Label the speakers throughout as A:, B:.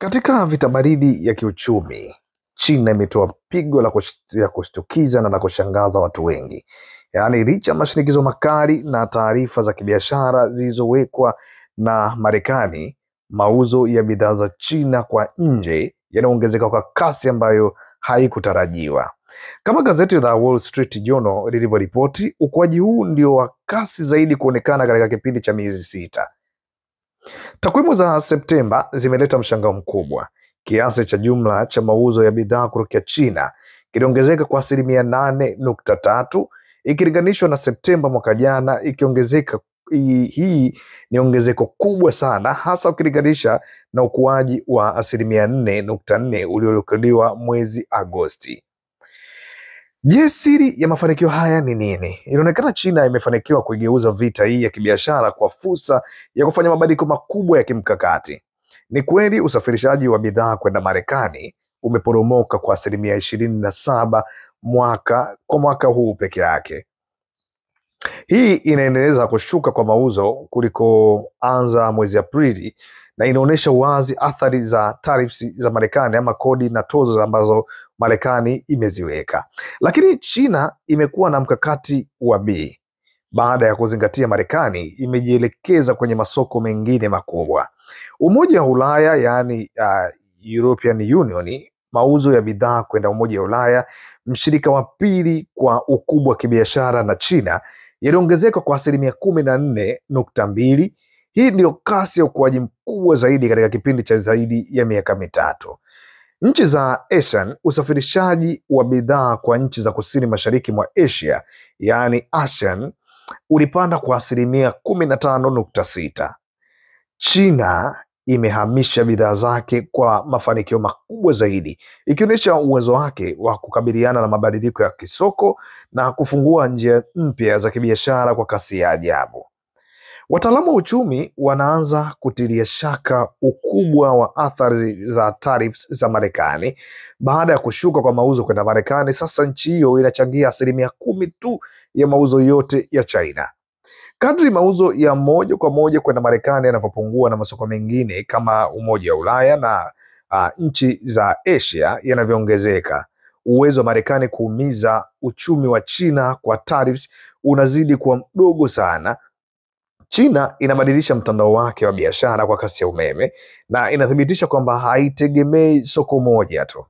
A: Katika vita baridi ya kiuchumi, China imetoa pigo la kushtukiza na la kushangaza watu wengi. Yaani licha ya mashinikizo makali na taarifa za kibiashara zilizowekwa na Marekani, mauzo ya bidhaa za China kwa nje yanaongezeka kwa kasi ambayo haikutarajiwa. Kama gazeti la Wall Street Journal lilivyoripoti, ukuaji huu ndio wa kasi zaidi kuonekana katika kipindi cha miezi 6. Takwimu za Septemba zimeleta mshangao mkubwa. Kiasi cha jumla cha mauzo ya bidhaa kutoka China kiliongezeka kwa 8.3 ikilinganishwa na Septemba mwaka jana, ikiongezeka. Hii ni ongezeko kubwa sana, hasa ukilinganisha na ukuaji wa 4.4 uliorekodiwa mwezi Agosti. Je, siri ya mafanikio haya ni nini? Inaonekana China imefanikiwa kuigeuza vita hii ya kibiashara kwa fursa ya kufanya mabadiliko makubwa ya kimkakati. Ni kweli usafirishaji wa bidhaa kwenda Marekani umeporomoka kwa 27% mwaka huu peke yake. Hii inaendeleza kushuka kwa mauzo kulikoanza mwezi Aprili, na inaonyesha wazi athari za tariffs za Marekani ama kodi na tozo ambazo Marekani imeziweka. Lakini China imekuwa na mkakati wa B. Baada ya kuzingatia Marekani imejielekeza kwenye masoko mengine makubwa. Umoja wa Ulaya, yani European Union, mauzo ya bidhaa kwenda Umoja wa Ulaya, mshirika wa pili kwa ukubwa wa kibiashara na China, yaliongezeka kwa 14.2. Hii ndio kasi ya ukuaji mkubwa zaidi katika kipindi cha zaidi ya miaka mitatu. Nchi za ASEAN, usafirishaji wa bidhaa kwa nchi za kusini mashariki mwa Asia, yaani ASEAN, ulipanda kwa 15.6. China imehamisha bidhaa zake kwa mafanikio makubwa zaidi, ikionyesha uwezo wake wa kukabiliana na mabadiliko ya kisoko na kufungua njia mpya za kibiashara kwa kasi ya ajabu. Wataalamu wa uchumi wanaanza kutilia shaka ukubwa wa athari za tariffs za Marekani. Baada ya kushuka kwa mauzo kwenda Marekani, sasa nchi hiyo inachangia 10% tu ya mauzo yote ya China. Kadri mauzo ya moja kwa moja kwenda Marekani yanavyopungua na masoko mengine kama Umoja wa Ulaya na nchi za Asia yanavyoongezeka, uwezo wa Marekani kuumiza uchumi wa China kwa tariffs unazidi kuwa mdogo sana. China inabadilisha mtandao wake wa biashara kwa kasi ya umeme na inathibitisha kwamba haitegemei soko moja tu.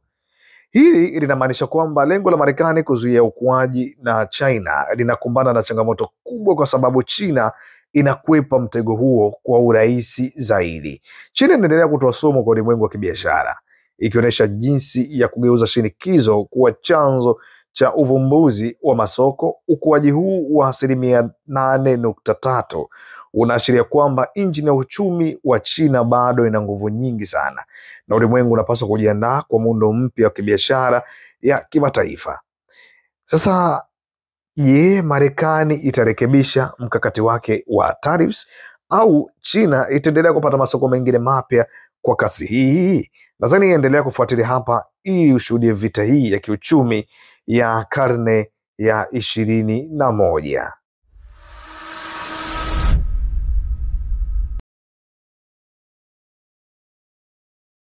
A: Hili linamaanisha kwamba lengo la Marekani kuzuia ukuaji na China linakumbana na changamoto kubwa, kwa sababu China inakwepa mtego huo kwa urahisi zaidi. China inaendelea kutoa somo kwa ulimwengu wa kibiashara, ikionyesha jinsi ya kugeuza shinikizo kuwa chanzo cha uvumbuzi wa masoko. Ukuaji huu wa 8.3 unaashiria kwamba injini ya uchumi wa China bado ina nguvu nyingi sana, na ulimwengu unapaswa kujiandaa kwa muundo mpya wa kibiashara ya kimataifa. Sasa, je, Marekani itarekebisha mkakati wake wa tariffs au China itaendelea kupata masoko mengine mapya kwa kasi hii? Nadhani endelea kufuatilia hapa ili ushuhudie vita hii ya kiuchumi ya karne ya 21.